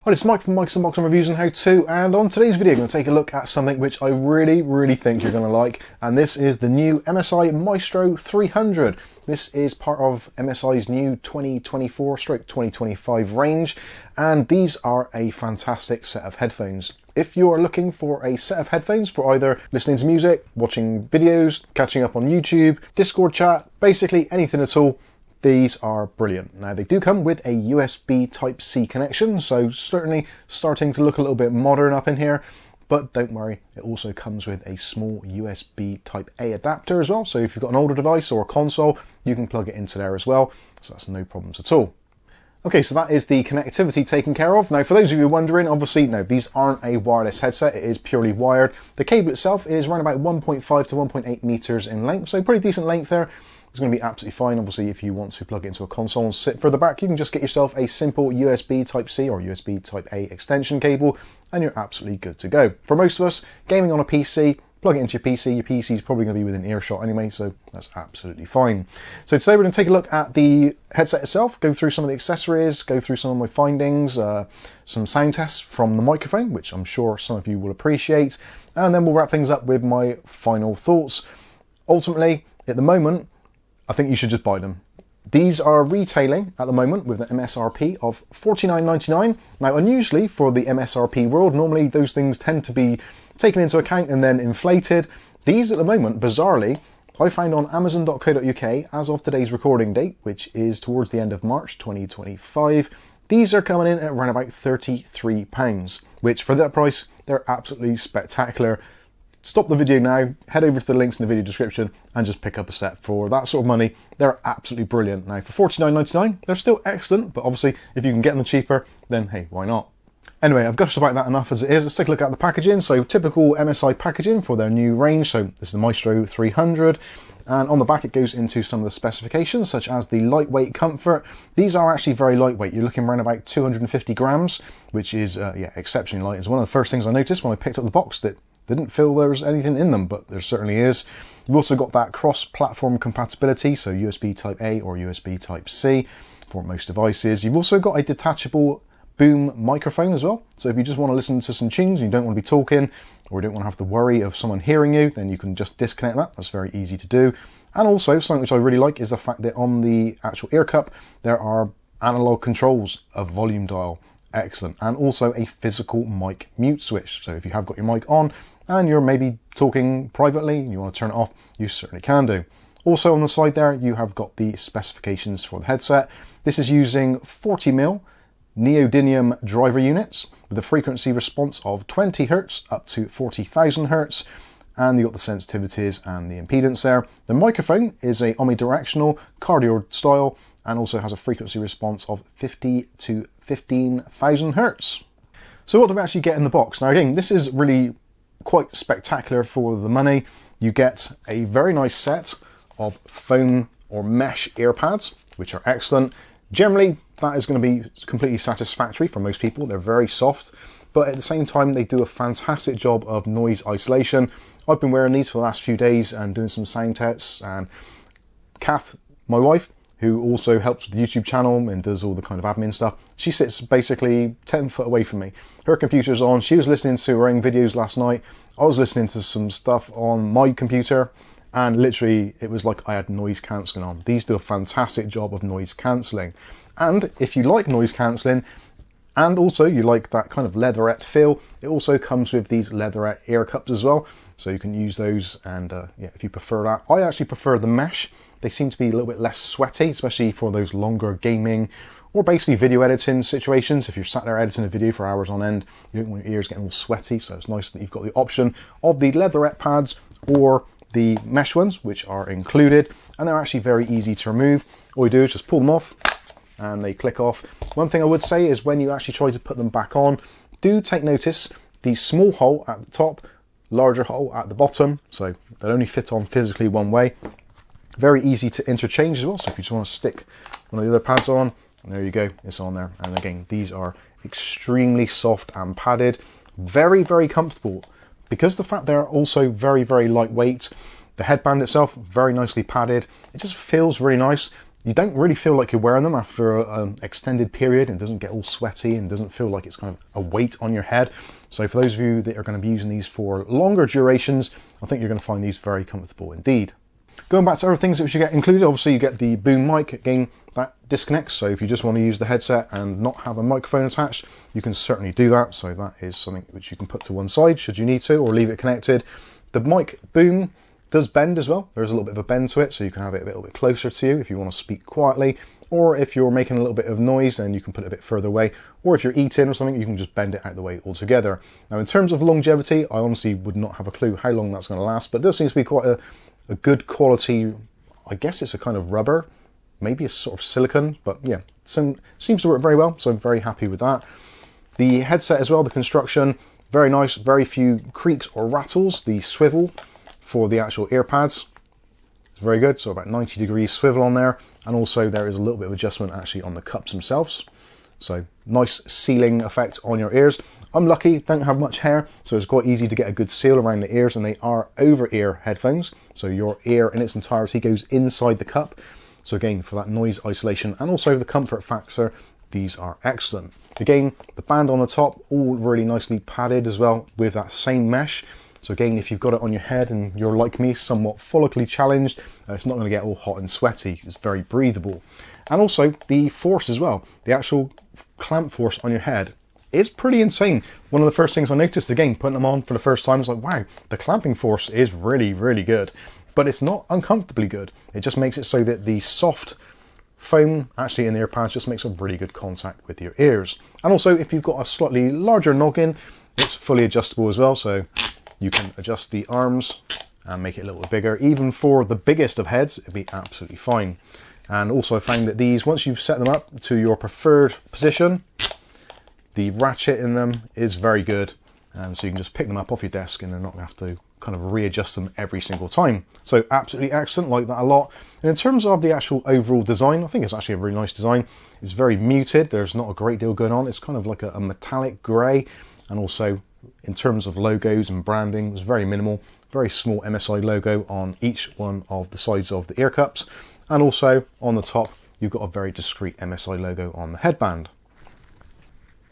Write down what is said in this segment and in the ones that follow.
Hi, it's Mike from Mike's Unboxing Reviews and How To, and on today's video I'm going to take a look at something which I really think you're going to like, and this is the new MSI Maestro 300. This is part of MSI's new 2024/2025 range, and these are a fantastic set of headphones. If you are looking for a set of headphones for either listening to music, watching videos, catching up on YouTube, Discord chat, basically anything at all, these are brilliant. Now they do come with a USB Type-C connection, so certainly starting to look a little bit modern up in here, but don't worry, it also comes with a small USB Type-A adapter as well, so if you've got an older device or a console, you can plug it into there as well, so that's no problems at all. Okay, so that is the connectivity taken care of. Now for those of you wondering, obviously no, these aren't a wireless headset, it is purely wired. The cable itself is around about 1.5 to 1.8 meters in length, so pretty decent length there. It's going to be absolutely fine. Obviously, if you want to plug it into a console and sit further back, you can just get yourself a simple USB Type-C or USB Type-A extension cable, and you're absolutely good to go. For most of us, gaming on a PC, plug it into your PC is probably going to be within earshot anyway, so that's absolutely fine. So today we're going to take a look at the headset itself, go through some of the accessories, go through some of my findings, some sound tests from the microphone, which I'm sure some of you will appreciate, and then we'll wrap things up with my final thoughts. Ultimately, at the moment, I think you should just buy them. These are retailing at the moment with an MSRP of $49.99. Now, unusually for the MSRP world, normally those things tend to be taken into account and then inflated. These at the moment, bizarrely, I found on Amazon.co.uk as of today's recording date, which is towards the end of March 2025. These are coming in at around about £33, which for that price, they're absolutely spectacular. Stop the video now, head over to the links in the video description and just pick up a set for that sort of money. They're absolutely brilliant. Now for $49.99, they're still excellent, but obviously if you can get them cheaper, then hey, why not? Anyway, I've gushed about that enough as it is. Let's take a look at the packaging. So typical MSI packaging for their new range. So this is the Maestro 300. And on the back it goes into some of the specifications, such as the lightweight comfort. These are actually very lightweight. You're looking around about 250 grams, which is yeah, exceptionally light. It's one of the first things I noticed when I picked up the box, that didn't feel there was anything in them, but there certainly is. You've also got that cross-platform compatibility, so USB Type-A or USB Type-C for most devices. You've also got a detachable boom microphone as well, so if you just want to listen to some tunes and you don't want to be talking, or you don't want to have the worry of someone hearing you, then you can just disconnect that. That's very easy to do. And also, something which I really like is the fact that on the actual ear cup, there are analog controls of volume dial. Excellent. And also a physical mic mute switch, so if you have got your mic on and you're maybe talking privately and you want to turn it off, you certainly can do. Also on the side there, you have got the specifications for the headset. This is using 40mm neodymium driver units with a frequency response of 20 Hz up to 40,000 Hz. And you've got the sensitivities and the impedance there. The microphone is a omnidirectional cardioid style and also has a frequency response of 50 to 15,000 Hz. So what do we actually get in the box? Now again, this is really quite spectacular for the money. You get a very nice set of foam or mesh ear pads, which are excellent. Generally, that is going to be completely satisfactory for most people. They're very soft, but at the same time, they do a fantastic job of noise isolation. I've been wearing these for the last few days and doing some sound tests, and Kath, my wife, who also helps with the YouTube channel and does all the kind of admin stuff, she sits basically 10 foot away from me. Her computer's on, she was listening to her own videos last night, I was listening to some stuff on my computer, and literally it was like I had noise cancelling on. These do a fantastic job of noise cancelling. And if you like noise cancelling, and also you like that kind of leatherette feel, it also comes with these leatherette ear cups as well, so you can use those. And yeah, if you prefer that, I actually prefer the mesh. They seem to be a little bit less sweaty, especially for those longer gaming or basically video editing situations. If you're sat there editing a video for hours on end, you don't want your ears getting all sweaty, so it's nice that you've got the option of the leatherette pads or the mesh ones, which are included, and they're actually very easy to remove. All you do is just pull them off and they click off. One thing I would say is when you actually try to put them back on, do take notice the small hole at the top, larger hole at the bottom, so they'll only fit on physically one way. Very easy to interchange as well, so if you just want to stick one of the other pads on, there you go, it's on there. And again, these are extremely soft and padded, very comfortable. Because the fact they're also very lightweight, the headband itself very nicely padded, it just feels really nice. You don't really feel like you're wearing them after an extended period. It doesn't get all sweaty and doesn't feel like it's kind of a weight on your head. So for those of you that are going to be using these for longer durations, I think you're going to find these very comfortable indeed. Going back to other things that you should get included, obviously you get the boom mic. Again, that disconnects, so if you just want to use the headset and not have a microphone attached, you can certainly do that. So that is something which you can put to one side should you need to, or leave it connected. The mic boom does bend as well. There's a little bit of a bend to it, so you can have it a little bit closer to you if you want to speak quietly, or if you're making a little bit of noise, then you can put it a bit further away, or if you're eating or something, you can just bend it out of the way altogether. Now, in terms of longevity, I honestly would not have a clue how long that's going to last, but it does seem to be quite a good quality. I guess it's a kind of rubber, maybe a sort of silicone, but yeah, seems to work very well, so I'm very happy with that. The headset as well, the construction, very nice, very few creaks or rattles. The swivel for the actual ear pads, it's very good, so about 90 degrees swivel on there, and also there is a little bit of adjustment actually on the cups themselves. So nice sealing effect on your ears. I'm lucky, don't have much hair, so it's quite easy to get a good seal around the ears, and they are over-ear headphones, so your ear in its entirety goes inside the cup. So again, for that noise isolation and also the comfort factor, these are excellent. Again, the band on the top, all really nicely padded as well with that same mesh. So again, if you've got it on your head and you're like me, somewhat follically challenged, it's not going to get all hot and sweaty. It's very breathable. And also the force as well, the actual clamp force on your head is pretty insane. One of the first things I noticed, again, putting them on for the first time, was like, wow, the clamping force is really, really good. But it's not uncomfortably good. It just makes it so that the soft foam actually in the ear pads just makes a really good contact with your ears. And also, if you've got a slightly larger noggin, it's fully adjustable as well. So you can adjust the arms and make it a little bit bigger. Even for the biggest of heads, it'd be absolutely fine. And also I found that these, once you've set them up to your preferred position, the ratchet in them is very good. And so you can just pick them up off your desk and they're not going to have to kind of readjust them every single time. So absolutely excellent, like that a lot. And in terms of the actual overall design, I think it's actually a really nice design. It's very muted. There's not a great deal going on. It's kind of like a metallic grey. And also in terms of logos and branding, it's very minimal. Very small MSI logo on each one of the sides of the ear cups. And also on the top, you've got a very discreet MSI logo on the headband.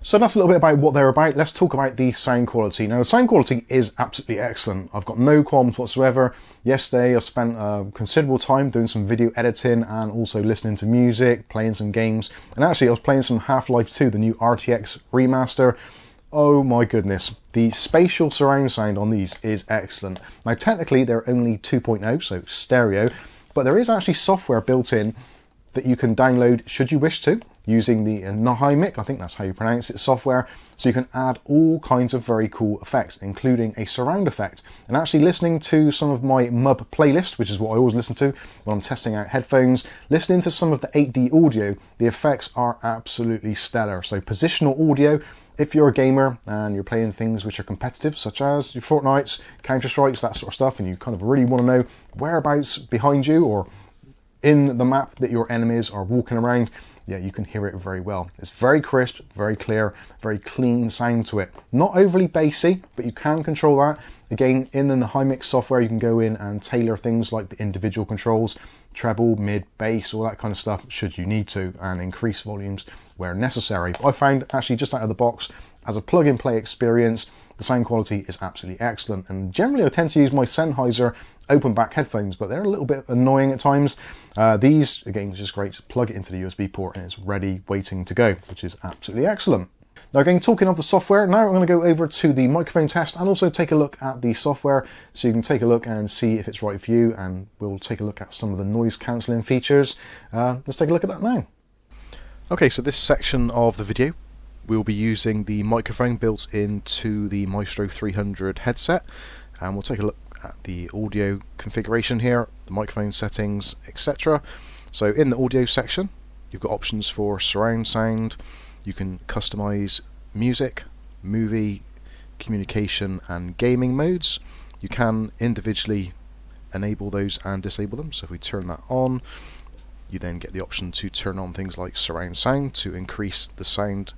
So that's a little bit about what they're about. Let's talk about the sound quality. Now, the sound quality is absolutely excellent. I've got no qualms whatsoever. Yesterday, I spent considerable time doing some video editing and also listening to music, playing some games. And actually, I was playing some Half-Life 2, the new RTX remaster. Oh my goodness. The spatial surround sound on these is excellent. Now, technically, they're only 2.0, so stereo, but there is actually software built in that you can download should you wish to, using the Nahimic, I think that's how you pronounce it, software. So you can add all kinds of very cool effects, including a surround effect. And actually listening to some of my MUB playlist, which is what I always listen to when I'm testing out headphones, listening to some of the 8D audio, the effects are absolutely stellar. So positional audio, if you're a gamer and you're playing things which are competitive, such as your Fortnites, Counter-Strikes, that sort of stuff, and you kind of really want to know whereabouts behind you or in the map that your enemies are walking around, yeah, you can hear it very well. It's very crisp, very clear, very clean sound to it. Not overly bassy, but you can control that. Again, in the Nahimic software, you can go in and tailor things like the individual controls, treble, mid, bass, all that kind of stuff, should you need to, and increase volumes where necessary. I found actually just out of the box, as a plug-and-play experience, the sound quality is absolutely excellent. And generally I tend to use my Sennheiser open back headphones, but they're a little bit annoying at times. These, again, is just great. To plug it into the USB port and it's ready, waiting to go, which is absolutely excellent. Now again, talking of the software, now I'm going to go over to the microphone test and also take a look at the software so you can take a look and see if it's right for you, and we'll take a look at some of the noise cancelling features. Let's take a look at that now. Okay, so this section of the video, we'll be using the microphone built into the Maestro 300 headset, and we'll take a look at the audio configuration here, the microphone settings, etc. So in the audio section, you've got options for surround sound. You can customize music, movie, communication and gaming modes. You can individually enable those and disable them. So if we turn that on, you then get the option to turn on things like surround sound to increase the sound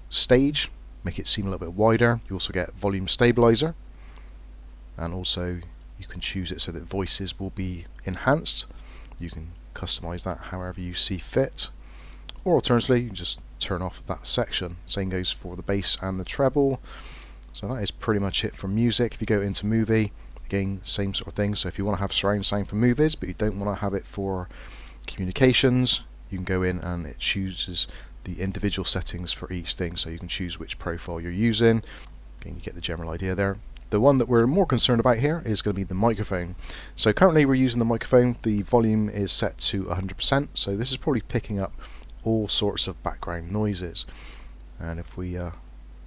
stage, make it seem a little bit wider. You also get volume stabilizer, and also you can choose it so that voices will be enhanced. You can customize that however you see fit. Or alternatively, you can just turn off that section. Same goes for the bass and the treble. So that is pretty much it for music. If you go into movie, again, same sort of thing. So if you want to have surround sound for movies, but you don't want to have it for communications, you can go in and it chooses the individual settings for each thing. So you can choose which profile you're using. Again, you get the general idea there. The one that we're more concerned about here is going to be the microphone. So currently we're using the microphone. The volume is set to 100%. So this is probably picking up all sorts of background noises. And if we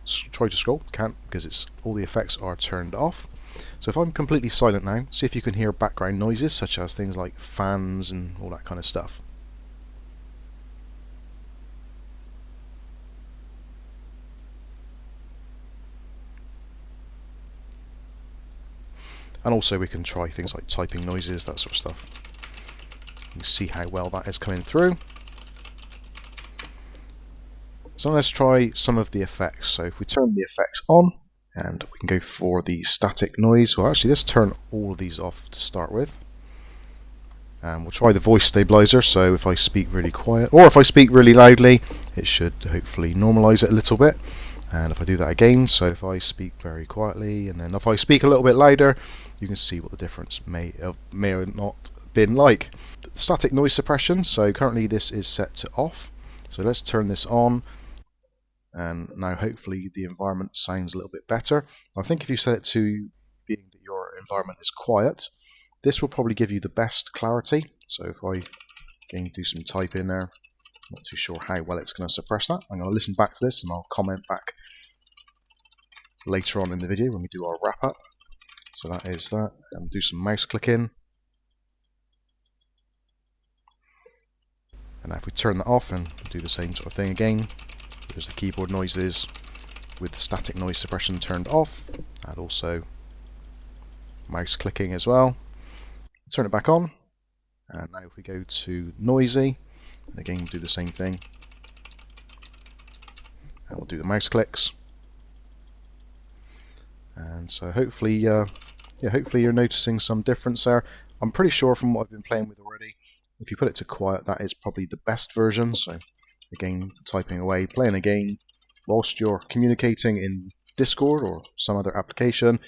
try to scroll, can't, because it's all the effects are turned off. So if I'm completely silent now, see if you can hear background noises such as things like fans and all that kind of stuff. And also we can try things like typing noises, that sort of stuff. You can see how well that is coming through. So let's try some of the effects. So if we turn the effects on, and we can go for the static noise. Well, actually, let's turn all of these off to start with. And we'll try the voice stabilizer. So if I speak really quiet, or if I speak really loudly, it should hopefully normalize it a little bit. And if I do that again, so if I speak very quietly, and then if I speak a little bit louder, you can see what the difference may or not been like. Static noise suppression, so currently this is set to off. So let's turn this on, and now hopefully the environment sounds a little bit better. I think if you set it to being that your environment is quiet, this will probably give you the best clarity. So if I again do some type in there, not too sure how well it's going to suppress that. I'm going to listen back to this and I'll comment back later on in the video when we do our wrap up. So that is that, and do some mouse clicking. And now if we turn that off and do the same sort of thing again, so there's the keyboard noises with static noise suppression turned off, and also mouse clicking as well. Turn it back on, and now if we go to noisy, and again do the same thing, and we'll do the mouse clicks. And so hopefully, hopefully you're noticing some difference there. I'm pretty sure from what I've been playing with already, if you put it to quiet, that is probably the best version. So again, typing away, playing a game whilst you're communicating in Discord or some other application,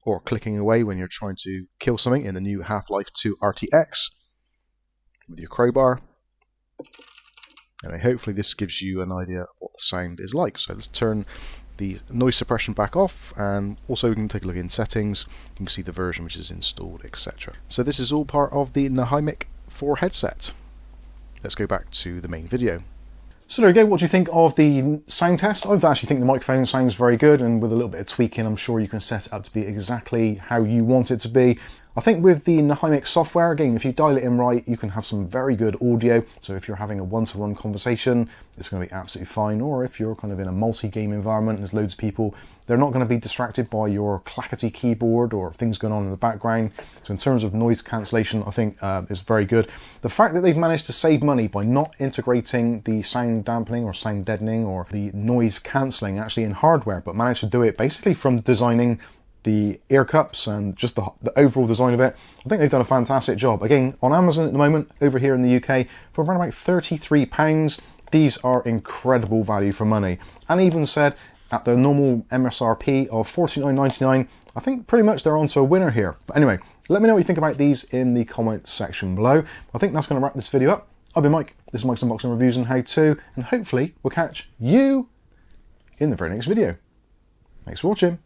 or clicking away when you're trying to kill something in the new Half-Life 2 RTX with your crowbar. And hopefully this gives you an idea of what the sound is like. So let's turn the noise suppression back off, and also we can take a look in settings. You can see the version which is installed, etc. So this is all part of the Nahimic 4 headset. Let's go back to the main video. So there you go, what do you think of the sound test? I actually think the microphone sounds very good, and with a little bit of tweaking I'm sure you can set it up to be exactly how you want it to be. I think with the Nahimic software, again, if you dial it in right, you can have some very good audio. So if you're having a one-to-one conversation, it's going to be absolutely fine. Or if you're kind of in a multi-game environment, there's loads of people, they're not going to be distracted by your clackety keyboard or things going on in the background. So in terms of noise cancellation, I think is very good. The fact that they've managed to save money by not integrating the sound dampening or sound deadening or the noise cancelling actually in hardware, but managed to do it basically from designing the ear cups and just the overall design of it, I think they've done a fantastic job. Again, on Amazon at the moment, over here in the UK, for around about £33, these are incredible value for money. And even said, at the normal MSRP of £49.99, I think pretty much they're onto a winner here. But anyway, let me know what you think about these in the comments section below. I think that's going to wrap this video up. I've been Mike, this is Mike's Unboxing Reviews and How To, and hopefully we'll catch you in the very next video. Thanks for watching.